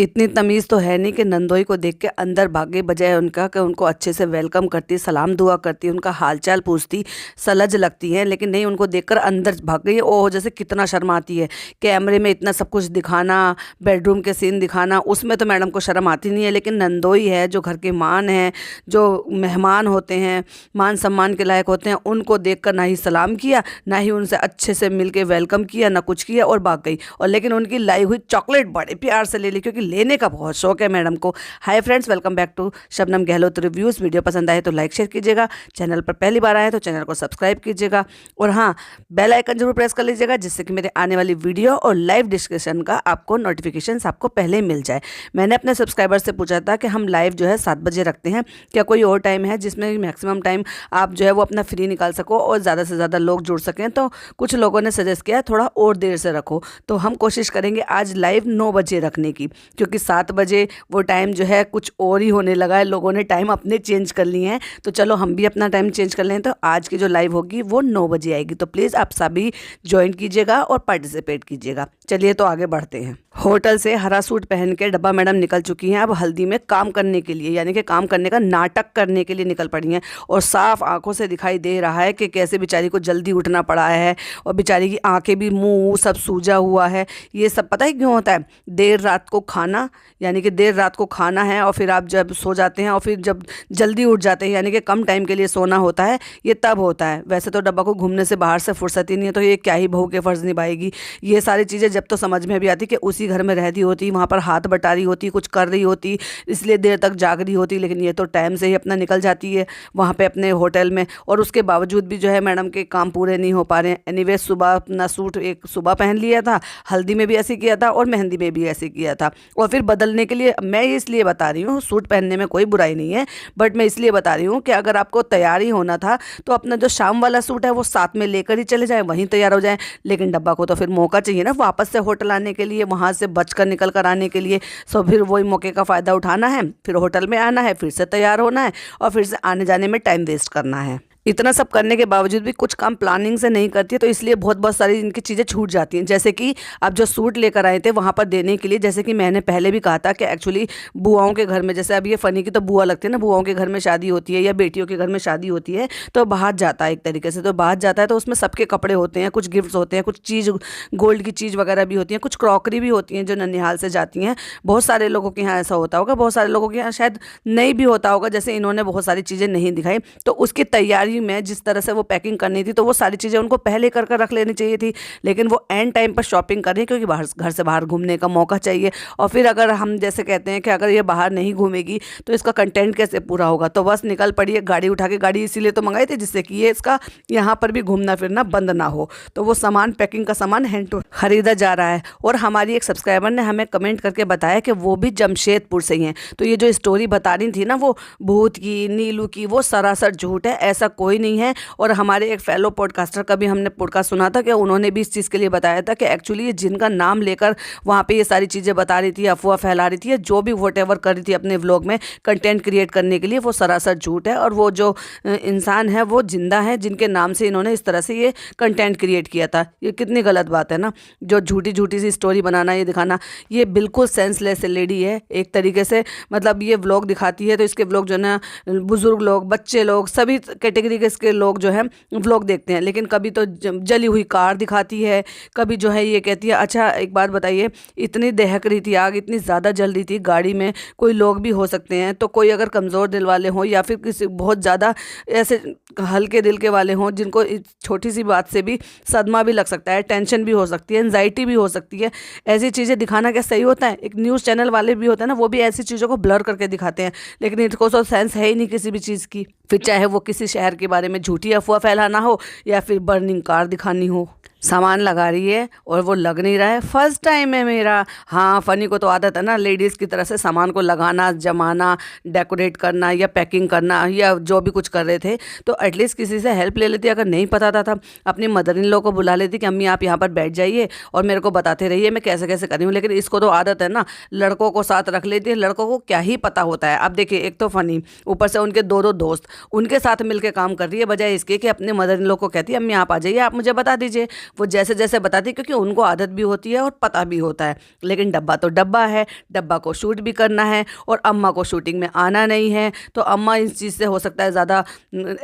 इतनी तमीज़ तो है नहीं कि नंदोई को देख के अंदर भागे, बजाय उनका कि उनको अच्छे से वेलकम करती, सलाम दुआ करती, उनका हालचाल पूछती, सलज लगती हैं। लेकिन नहीं, उनको देखकर अंदर भाग गई। ओह, जैसे कितना शर्माती है। कैमरे में इतना सब कुछ दिखाना, बेडरूम के सीन दिखाना, उसमें तो मैडम को शर्म आती नहीं है। लेकिन नंदोई है, जो घर के मान हैं, जो मेहमान होते हैं, मान सम्मान के लायक होते हैं, उनको देखकर ना ही सलाम किया, ना ही उनसे अच्छे से मिल के वेलकम किया, ना कुछ किया, और भाग गई। और लेकिन उनकी लाई हुई चॉकलेट बड़े प्यार से ले ली, क्योंकि लेने का बहुत शौक है मैडम को। Hi friends, welcome back to Shabnam Gehlot reviews. Video पसंद आए तो लाइक शेयर कीजिएगा, चैनल पर पहली बार आए तो चैनल को सब्सक्राइब कीजिएगा, और हाँ, बेल आइकन जरूर प्रेस कर लीजिएगा, जिससे कि मेरे आने वाली वीडियो और लाइव डिस्कशन का आपको नोटिफिकेशन आपको पहले मिल जाए। मैंने अपने सब्सक्राइबर से पूछा था कि हम लाइव जो है 7 बजे रखते हैं, क्या कोई और टाइम है जिसमें मैक्सिमम टाइम आप जो है वो अपना फ्री निकाल सको और ज़्यादा से ज़्यादा लोग जुड़ सकें। तो कुछ लोगों ने सजेस्ट किया थोड़ा और देर से रखो, तो हम कोशिश करेंगे आज लाइव 9 बजे रखने की, क्योंकि 7 बजे वो टाइम जो है कुछ और ही होने लगा है। लोगों ने टाइम अपने चेंज कर लिए हैं, तो चलो हम भी अपना टाइम चेंज कर लें। तो आज की जो लाइव होगी वो 9 बजे आएगी, तो प्लीज़ आप सभी ज्वाइन कीजिएगा और पार्टिसिपेट कीजिएगा। चलिए तो आगे बढ़ते हैं। होटल से हरा सूट पहन के डब्बा मैडम निकल चुकी हैं अब हल्दी में काम करने के लिए, यानी कि काम करने का नाटक करने के लिए निकल पड़ी हैं। और साफ आंखों से दिखाई दे रहा है कि कैसे बेचारी को जल्दी उठना पड़ा है, और बेचारी की आंखें भी, मुंह सब सूजा हुआ है। ये सब पता है क्यों होता है? देर रात को खाना, यानी कि देर रात को खाना है, और फिर आप जब सो जाते हैं और फिर जब जल्दी उठ जाते हैं, यानी कि कम टाइम के लिए सोना होता है, ये तब होता है। वैसे तो डब्बा को घूमने से बाहर से फुर्सत ही नहीं है, तो ये क्या ही बहू के फ़र्ज़ निभाएगी। ये सारी चीज़ें जब तो समझ में भी आती कि उसी घर में रहती होती, वहाँ पर हाथ बटा रही होती, कुछ कर रही होती, इसलिए देर तक जाग रही होती। लेकिन ये तो टाइम से ही अपना निकल जाती है वहाँ पे अपने होटल में, और उसके बावजूद भी जो है मैडम के काम पूरे नहीं हो पा रहे हैं। एनीवे, सुबह अपना सूट एक सुबह पहन लिया था, हल्दी में भी ऐसे किया था और मेहंदी में भी ऐसे किया था। और फिर बदलने के लिए मैं ये इसलिए बता रही हूँ, सूट पहनने में कोई बुराई नहीं है, बट मैं इसलिए बता रही हूँ कि अगर आपको तैयार ही होना था तो अपना जो शाम वाला सूट है वो साथ में लेकर ही चले जाएं, वहीं तैयार हो जाएं। लेकिन डब्बा को तो फिर मौका चाहिए ना वापस से होटल आने के लिए, वहाँ से बचकर निकल कर आने के लिए। सो फिर वही मौके का फ़ायदा उठाना है, फिर होटल में आना है, फिर से तैयार होना है, और फिर से आने जाने में टाइम वेस्ट करना है। इतना सब करने के बावजूद भी कुछ काम प्लानिंग से नहीं करती है, तो इसलिए बहुत बहुत सारी इनकी चीज़ें छूट जाती हैं। जैसे कि आप जो सूट लेकर आए थे वहाँ पर देने के लिए, जैसे कि मैंने पहले भी कहा था कि एक्चुअली बुआओं के घर में, जैसे अब ये फ़नी की तो बुआ लगती है ना, बुआओं के घर में शादी होती है या बेटियों के घर में शादी होती है, तो बाहर जाता है एक तरीके से, तो बाहर जाता है तो उसमें सबके कपड़े होते हैं, कुछ गिफ्ट्स होते हैं, कुछ चीज़ गोल्ड की चीज़ वगैरह भी होती हैं, कुछ क्रॉकरी भी होती हैं जो ननिहाल से जाती हैं। बहुत सारे लोगों के यहाँ ऐसा होता होगा, बहुत सारे लोगों के यहाँ शायद नहीं भी होता होगा, जैसे इन्होंने बहुत सारी चीज़ें नहीं दिखाई। तो उसकी तैयारी में जिस तरह से वो पैकिंग करनी थी, तो वो सारी चीज़ें उनको पहले कर कर रख लेनी चाहिए थी। लेकिन वो एंड टाइम पर शॉपिंग कर रही है, क्योंकि बाहर, घर से बाहर घूमने का मौका चाहिए। और फिर अगर हम जैसे कहते हैं कि अगर ये बाहर नहीं घूमेगी तो इसका कंटेंट कैसे पूरा होगा, तो बस निकल पड़ी है गाड़ी उठा के। गाड़ी इसीलिए तो मंगाई थी जिससे कि ये इसका यहाँ पर भी घूमना फिरना बंद ना हो। तो वो सामान, पैकिंग का सामान हैंड टू खरीदा जा रहा है। और हमारी एक सब्सक्राइबर ने हमें कमेंट करके बताया कि वो भी जमशेदपुर से ही हैं। तो ये जो स्टोरी बता रही थी ना वो भूत की, नीलू की, वो सरासर झूठ है, ऐसा कोई नहीं है। और हमारे एक फेलो पॉडकास्टर का भी हमने पॉडकास्ट सुना था कि उन्होंने भी इस चीज़ के लिए बताया था कि एक्चुअली ये जिनका नाम लेकर वहाँ पे ये सारी चीज़ें बता रही थी, अफवाह फैला रही थी, जो भी वॉटेवर कर रही थी अपने व्लॉग में कंटेंट क्रिएट करने के लिए, वो सरासर झूठ है। और वो जो इंसान है वो जिंदा है, जिनके नाम से इन्होंने इस तरह से ये कंटेंट क्रिएट किया था। ये कितनी गलत बात है ना, जो झूठी झूठी सी स्टोरी बनाना, ये दिखाना, ये बिल्कुल सेंसलेस लेडी है एक तरीके से। मतलब ये व्लॉग दिखाती है तो इसके व्लॉग जो है ना, बुजुर्ग लोग, बच्चे लोग, सभी कैटेगरी के लोग जो है व्लॉग देखते हैं। लेकिन कभी तो जली हुई कार दिखाती है, कभी जो है ये कहती है। अच्छा एक बात बताइए, इतनी दहक रही थी आग, इतनी ज़्यादा जल रही थी गाड़ी में, कोई लोग भी हो सकते हैं, तो कोई अगर कमज़ोर दिल वाले हों या फिर किसी बहुत ज़्यादा ऐसे हल्के दिल के वाले हों, जिनको छोटी सी बात से भी सदमा भी लग सकता है, टेंशन भी हो सकती है, एंजाइटी भी हो सकती है, ऐसी चीज़ें दिखाना क्या सही होता है? एक न्यूज़ चैनल वाले भी होते हैं ना, वो भी ऐसी चीज़ों को ब्लर करके दिखाते हैं। लेकिन इनको तो सेंस है ही नहीं किसी भी चीज़ की, फिर चाहे वो किसी शहर के बारे में झूठी अफवाह फैलाना हो या फिर बर्निंग कार दिखानी हो। सामान लगा रही है और वो लग नहीं रहा है। फर्स्ट टाइम है मेरा। हाँ, फ़नी को तो आदत है ना लेडीज़ की तरह से सामान को लगाना, जमाना, डेकोरेट करना या पैकिंग करना या जो भी कुछ कर रहे थे, तो एटलीस्ट किसी से हेल्प ले लेती। अगर नहीं पता था अपनी मदर इन लॉ को बुला लेती कि अम्मी आप यहाँ पर बैठ जाइए और मेरे को बताते रहिए मैं कैसे कैसे कर रही हूँ। लेकिन इसको तो आदत है ना, लड़कों को साथ रख लेती है। लड़कों को क्या ही पता होता है। अब देखिए, एक तो फ़नी, ऊपर से उनके दो दोस्त उनके साथ मिलकर काम कर रही है, बजाय इसके कि अपने मदर इन लॉ को कहती है अम्मी आप आ जाइए, आप मुझे बता दीजिए। वो जैसे जैसे बताती है, क्योंकि उनको आदत भी होती है और पता भी होता है। लेकिन डब्बा तो डब्बा है, डब्बा को शूट भी करना है और अम्मा को शूटिंग में आना नहीं है। तो अम्मा इस चीज़ से हो सकता है ज़्यादा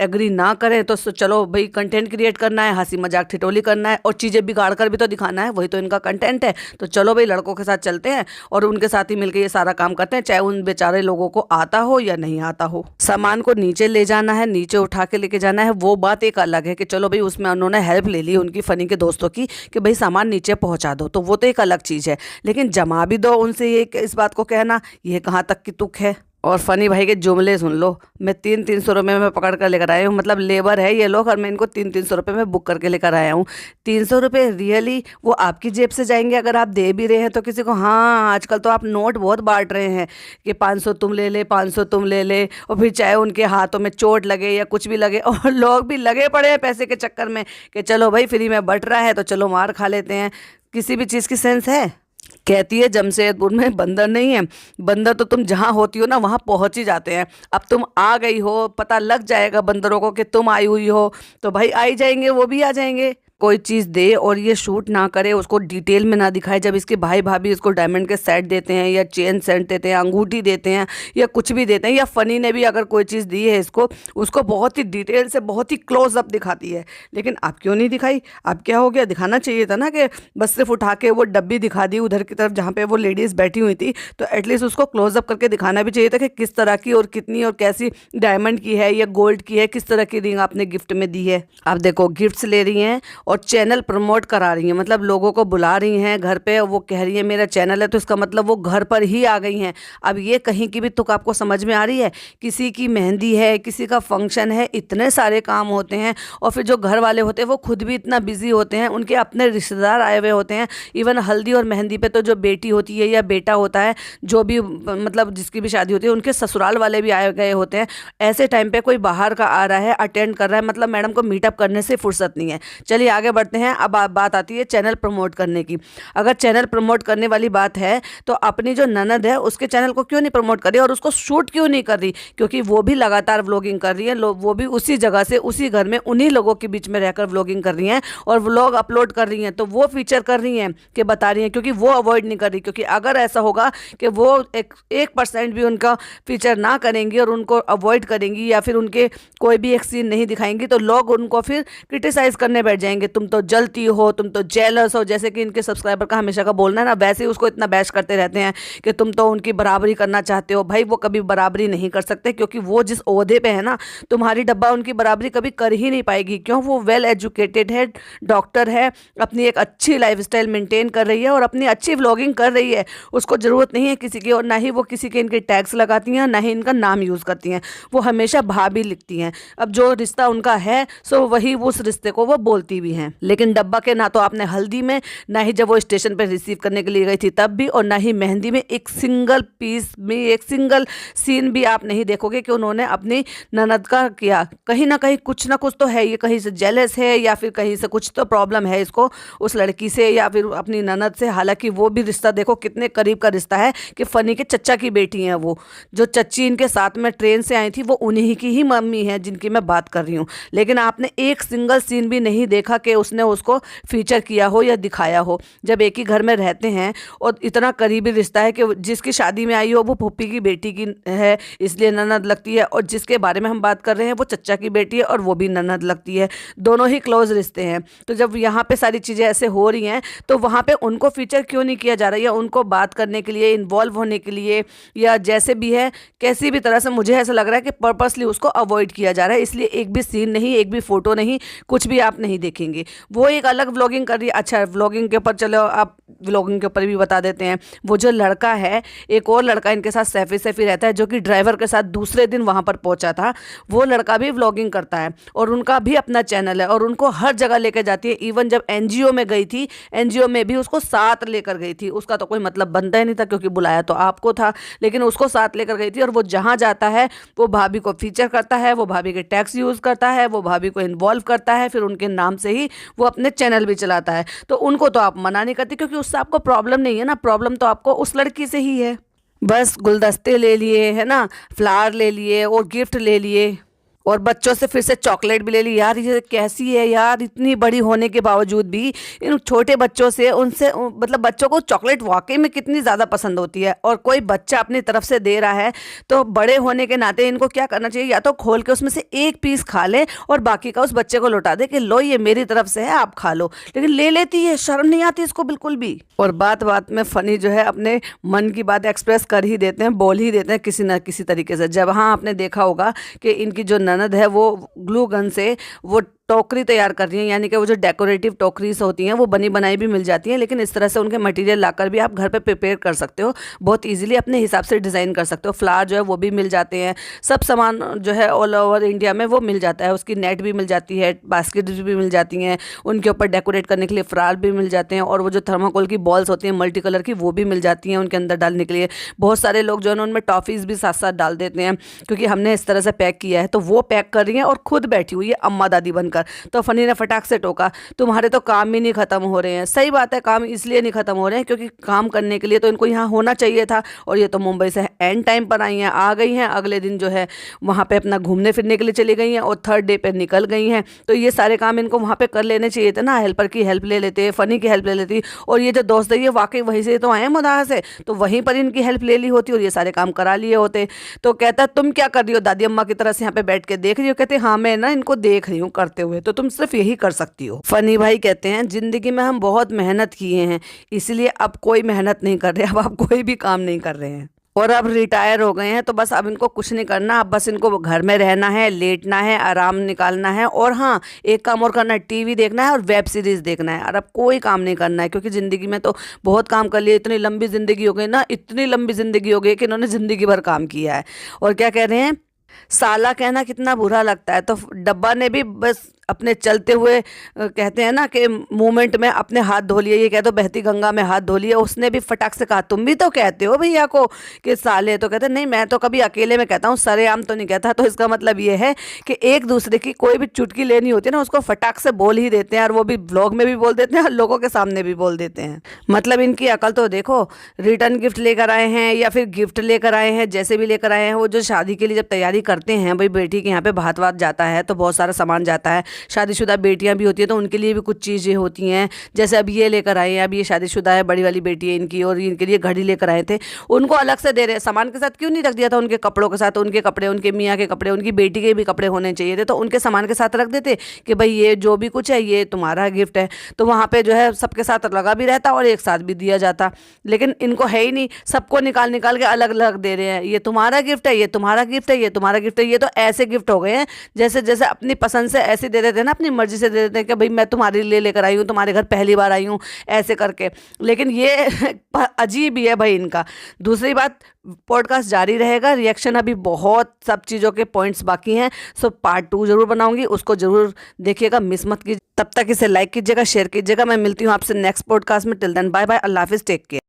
एग्री ना करें, तो चलो भाई कंटेंट क्रिएट करना है, हंसी मजाक ठिठोली करना है और चीज़ें बिगाड़ कर भी तो दिखाना है, वही तो इनका कंटेंट है। तो चलो भाई लड़कों के साथ चलते हैं और उनके साथ ही मिलकर ये सारा काम करते हैं, चाहे उन बेचारे लोगों को आता हो या नहीं आता हो। सामान को नीचे ले जाना है, नीचे उठा के लेके जाना है, वो बात एक अलग है कि चलो भाई उसमें उन्होंने हेल्प ले ली उनकी फनी के दोस्तों की कि भाई सामान नीचे पहुंचा दो, तो वो तो एक अलग चीज़ है। लेकिन जमा भी दो उनसे ये इस बात को कहना, ये कहाँ तक की तुक है। और फनी भाई के जुमले सुन लो, मैं 300-300 रुपये में पकड़ कर लेकर आया हूँ, मतलब लेबर है ये लोग और मैं इनको 300-300 रुपये में बुक करके लेकर आया हूँ। 300 रुपये रियली वो आपकी जेब से जाएंगे अगर आप दे भी रहे हैं तो किसी को। हाँ, आजकल तो आप नोट बहुत बांट रहे हैं कि 500 तुम ले ले, 500 तुम ले ले, और फिर चाहे उनके हाथों में चोट लगे या कुछ भी लगे, और लोग भी लगे पड़े हैं पैसे के चक्कर में कि चलो भाई फ्री में बट रहा है तो चलो मार खा लेते हैं। किसी भी चीज़ की सेंस है? कहती है जमशेदपुर में बंदर नहीं है, बंदर तो तुम जहाँ होती हो ना वहाँ पहुँच ही जाते हैं। अब तुम आ गई हो, पता लग जाएगा बंदरों को कि तुम आई हुई हो, तो भाई आ ही जाएंगे, वो भी आ जाएंगे। कोई चीज़ दे और ये शूट ना करे, उसको डिटेल में ना दिखाए। जब इसके भाई भाभी इसको डायमंड के सेट देते हैं या चेन सेट देते हैं, अंगूठी देते हैं या कुछ भी देते हैं, या फनी ने भी अगर कोई चीज़ दी है इसको, उसको बहुत ही डिटेल से बहुत ही क्लोज अप दिखाती है। लेकिन आप क्यों नहीं दिखाई? आप क्या हो गया, दिखाना चाहिए था ना कि बस सिर्फ उठा के वो डब्बी दिखा दी उधर की तरफ जहाँ पे वो लेडीज़ बैठी हुई थी, तो एटलीस्ट उसको क्लोजअप करके दिखाना भी चाहिए था कि किस तरह की और कितनी और कैसी डायमंड की है या गोल्ड की है, किस तरह की रिंग आपने गिफ्ट में दी है। आप देखो गिफ्ट्स ले रही हैं और चैनल प्रमोट करा रही हैं, मतलब लोगों को बुला रही हैं घर पे, वो कह रही है मेरा चैनल है, तो इसका मतलब वो घर पर ही आ गई हैं। अब ये कहीं की भी तुक आपको समझ में आ रही है? किसी की मेहंदी है, किसी का फंक्शन है, इतने सारे काम होते हैं, और फिर जो घर वाले होते हैं वो खुद भी इतना बिजी होते हैं, उनके अपने रिश्तेदार आए हुए होते हैं। इवन हल्दी और मेहंदी पे तो जो बेटी होती है या बेटा होता है, जो भी मतलब जिसकी भी शादी होती है, उनके ससुराल वाले भी आए गए होते हैं। ऐसे टाइम पे कोई बाहर का आ रहा है, अटेंड कर रहा है, मतलब मैडम को मीटअप करने से फुर्सत नहीं है। चलिए आगे बढ़ते हैं। अब बात आती है चैनल प्रमोट करने की। अगर चैनल प्रमोट करने वाली बात है तो अपनी जो ननद है उसके चैनल को क्यों नहीं प्रमोट कर रही और उसको शूट क्यों नहीं कर रही? क्योंकि वो भी लगातार व्लॉगिंग कर रही है, वो भी उसी जगह से उसी घर में उन्हीं लोगों के बीच में रहकर व्लॉगिंग कर रही हैं और व्लॉग अपलोड कर रही हैं, तो वो फीचर कर रही हैं कि बता रही हैं, क्योंकि वो अवॉइड नहीं कर रही। क्योंकि अगर ऐसा होगा कि वो 1% भी उनका फीचर ना करेंगी और उनको अवॉइड करेंगी या फिर उनके कोई भी एक सीन नहीं दिखाएंगी, तो लोग उनको फिर क्रिटिसाइज करने बैठ जाएंगे, तुम तो जलती हो, तुम तो जेलस हो। जैसे कि इनके सब्सक्राइबर का हमेशा का बोलना है ना, वैसे ही उसको इतना बैश करते रहते हैं कि तुम तो उनकी बराबरी करना चाहते हो। भाई वो कभी बराबरी नहीं कर सकते, क्योंकि वो जिस ओहदे पे है ना, तुम्हारी डब्बा उनकी बराबरी कभी कर ही नहीं पाएगी। क्यों? वो वेल एजुकेटेड है, डॉक्टर है, अपनी एक अच्छी लाइफस्टाइल मेंटेन कर रही है और अपनी अच्छी व्लॉगिंग कर रही है। उसको ज़रूरत नहीं है किसी की, और ना ही वो किसी के इनके टैग्स लगाती हैं, ना ही इनका नाम यूज़ करती हैं। वो हमेशा भाभी लिखती हैं। अब जो रिश्ता उनका है सो वही उस रिश्ते को वो बोलती भी हैं। लेकिन डब्बा के ना तो आपने हल्दी में, ना ही जब वो स्टेशन पर रिसीव करने के लिए गई थी तब भी, और ना ही मेहंदी में एक सिंगल पीस में एक सिंगल सीन भी आप नहीं देखोगे कि उन्होंने अपनी ननद का किया। कहीं ना कहीं कुछ ना कुछ तो है, ये कहीं से जेलस है या फिर कहीं से कुछ तो प्रॉब्लम है इसको उस लड़की से या फिर अपनी ननद से। हालांकि वो भी रिश्ता देखो कितने करीब का रिश्ता है कि फनी के चच्चा की बेटी हैं। वो जो चच्ची इनके साथ में ट्रेन से आई थी वो उन्हीं की ही मम्मी है जिनकी मैं बात कर रही हूँ। लेकिन आपने एक सिंगल सीन भी नहीं देखा कि उसने उसको फीचर किया हो या दिखाया हो। जब एक ही घर में रहते हैं और इतना करीबी रिश्ता है कि जिसकी शादी में आई हो वो फूफी की बेटी की है इसलिए ननद लगती है, और जिसके बारे में हम बात कर रहे हैं वो चच्चा की बेटी है और वो भी ननद लगती है। दोनों ही क्लोज रिश्ते हैं। तो जब यहाँ पे सारी चीज़ें ऐसे हो रही हैं तो वहाँ पे उनको फीचर क्यों नहीं किया जा रहा है, या उनको बात करने के लिए, इन्वॉल्व होने के लिए, या जैसे भी है कैसी भी तरह से मुझे ऐसा लग रहा है कि पर्पसली उसको अवॉइड किया जा रहा है। इसलिए एक भी सीन नहीं, एक भी फोटो नहीं, कुछ भी आप नहीं देखेंगे। वो एक अलग व्लॉगिंग कर रही है। अच्छा व्लॉगिंग के ऊपर चलो, आप व्लॉगिंग के ऊपर भी बता देते हैं। वो जो लड़का है, एक और लड़का इनके साथ सैफी सैफी रहता है जो कि ड्राइवर के साथ दूसरे दिन वहाँ पर पहुँचा था, वो लड़का भी व्लॉगिंग करता है और उनका भी अपना चैनल है और उनको हर जगह लेकर जाती है। इवन जब एनजीओ में गई थी, एनजीओ में भी उसको साथ लेकर गई थी। उसका तो कोई मतलब बनता ही नहीं था क्योंकि बुलाया तो आपको था, लेकिन उसको साथ लेकर गई थी। और वो जहाँ जाता है वो भाभी को फीचर करता है, वो भाभी के टैक्स यूज़ करता है, वो भाभी को इन्वॉल्व करता है, फिर उनके नाम से ही वो अपने चैनल भी चलाता है। तो उनको तो आप मना नहीं करती क्योंकि उससे आपको प्रॉब्लम नहीं है ना, प्रॉब्लम तो आपको उस लड़की से ही है। बस गुलदस्ते ले लिए है ना, फ्लावर ले लिए और गिफ्ट ले लिए और बच्चों से फिर से चॉकलेट भी ले ली। यार ये कैसी है यार, इतनी बड़ी होने के बावजूद भी इन छोटे बच्चों से मतलब बच्चों को चॉकलेट वाकई में कितनी ज़्यादा पसंद होती है। और कोई बच्चा अपनी तरफ से दे रहा है तो बड़े होने के नाते इनको क्या करना चाहिए, या तो खोल के उसमें से एक पीस खा ले और बाकी का उस बच्चे को लौटा दे कि लो ये मेरी तरफ से है, आप खा लो। लेकिन ले लेती है, शर्म नहीं आती इसको बिल्कुल भी। और बात बात में फनी जो है अपने मन की बात एक्सप्रेस कर ही देते हैं, बोल ही देते हैं किसी न किसी तरीके से। जब हाँ आपने देखा होगा कि इनकी जो ननद है वो ग्लू गन से वो टोकरी तैयार कर रही हैं, यानी कि वो जो डेकोरेटिव टोकरीज होती हैं वो बनी बनाई भी मिल जाती हैं, लेकिन इस तरह से उनके मटेरियल लाकर भी आप घर पे प्रिपेयर कर सकते हो, बहुत इजीली अपने हिसाब से डिज़ाइन कर सकते हो। फ्लावर जो है वो भी मिल जाते हैं, सब सामान जो है ऑल ओवर इंडिया में वो मिल जाता है। उसकी नेट भी मिल जाती है, बास्केट भी मिल जाती हैं, उनके ऊपर डेकोरेट करने के लिए फ्लावर भी मिल जाते हैं, और वो जो थर्माकोल की बॉल्स होती हैं मल्टी कलर की वो भी मिल जाती हैं उनके अंदर डालने के लिए। बहुत सारे लोग जो है उनमें टॉफ़ीज़ भी साथ साथ डाल देते हैं, क्योंकि हमने इस तरह से पैक किया है। तो वो पैक कर रही हैं और खुद बैठी हुई है अम्मा दादी बनकर। तो फनी ने फटाक से टोका, तुम्हारे तो काम ही नहीं खत्म हो रहे हैं। सही बात है, काम इसलिए नहीं खत्म हो रहे हैं क्योंकि काम करने के लिए तो इनको यहाँ होना चाहिए था, और ये तो मुंबई से एंड टाइम पर आई हैं, आ गई हैं। अगले दिन जो है वहाँ पे अपना घूमने फिरने के लिए चली गई हैं और थर्ड डे पे निकल गई हैं। तो ये सारे काम इनको वहाँ पे कर लेने चाहिए थे ना, हेल्पर की हेल्प ले लेते, फनी की हेल्प ले लेती। और ये जो दोस्त है ये वाकई वहीं से तो आए हैं मुदाहा से, तो वहीं पर इनकी हेल्प ले ली होती और ये सारे काम करा लिए होते। तो कहता तुम क्या कर रही हो, दादी अम्मा की तरह से यहाँ पे बैठ के देख रही हो? कहते हाँ मैं ना इनको देख रही हूँ करते हुए, तो तुम सिर्फ यही कर सकती हो। फनी भाई कहते हैं जिंदगी में हम बहुत मेहनत किए हैं, इसलिए अब कोई मेहनत नहीं कर रहे, अब आप कोई भी काम नहीं कर रहे हैं और अब रिटायर हो गए हैं, तो बस अब इनको कुछ नहीं करना, अब बस इनको घर में रहना है, लेटना है, आराम निकालना है, और हाँ एक काम और करना है, टीवी देखना है और वेब सीरीज़ देखना है। और अब कोई काम नहीं करना है, क्योंकि ज़िंदगी में तो बहुत काम कर लिया। इतनी लंबी ज़िंदगी हो गई ना, इतनी लंबी ज़िंदगी हो गई कि इन्होंने ज़िंदगी भर काम किया है। और क्या कह रहे हैं, साला कहना कितना बुरा लगता है। तो डब्बा ने भी बस अपने चलते हुए कहते हैं ना कि मूवमेंट में अपने हाथ धो लिए, ये कह दो बहती गंगा में हाथ धो लिए। उसने भी फटाक से कहा तुम भी तो कहते हो भैया को कि साले, तो कहते नहीं मैं तो कभी अकेले में कहता हूँ, सरेआम तो नहीं कहता। तो इसका मतलब ये है कि एक दूसरे की कोई भी चुटकी लेनी होती है ना, उसको फटाक से बोल ही देते हैं, और वो भी ब्लॉग में भी बोल देते हैं और लोगों के सामने भी बोल देते हैं। मतलब इनकी अकल तो देखो, रिटर्न गिफ्ट लेकर आए हैं या फिर गिफ्ट लेकर आए हैं, जैसे भी लेकर आए हैं, वो जो शादी के लिए जब तैयारी करते हैं, भाई बेटी के यहाँ पे भात वात जाता है तो बहुत सारा सामान जाता है। शादीशुदा बेटियां भी होती है तो उनके लिए भी कुछ चीज़ें होती हैं, जैसे अब ये लेकर आए हैं, अब ये शादीशुदा है, बड़ी वाली बेटी है इनकी, और इनके लिए घड़ी लेकर आए थे, उनको अलग से दे रहे। सामान के साथ क्यों नहीं रख दिया था उनके कपड़ों के साथ? उनके कपड़े, उनके मियाँ के कपड़े, उनकी बेटी के भी कपड़े होने चाहिए थे, तो उनके सामान के साथ रख देते कि भाई ये जो भी कुछ है ये तुम्हारा गिफ्ट है। तो वहाँ पर जो है सबके साथ लगा भी रहता और एक साथ भी दिया जाता। लेकिन इनको है ही नहीं, सबको निकाल निकाल के अलग अलग दे रहे हैं, ये तुम्हारा गिफ्ट है, ये तुम्हारा गिफ्ट है, ये तुम्हारा गिफ्ट है। ये तो ऐसे गिफ्ट हो गए हैं जैसे जैसे अपनी पसंद से ऐसे दे देते हैं ना, अपनी मर्जी से दे देते हैं कि भाई मैं तुम्हारे लिए लेकर आई हूँ, तुम्हारे घर पहली बार आई हूँ, ऐसे करके। लेकिन ये अजीब ही है भाई इनका। दूसरी बात, पॉडकास्ट जारी रहेगा, रिएक्शन अभी बहुत सब चीज़ों के पॉइंट्स बाकी हैं, सो पार्ट 2 जरूर बनाऊंगी, उसको जरूर देखिएगा, मिस मत कीजिए। तब तक इसे लाइक कीजिएगा, शेयर कीजिएगा। मैं मिलती हूँ आपसे नेक्स्ट पॉडकास्ट में। टिल देन बाय बाय, अल्लाह हाफिज़, टेक केयर।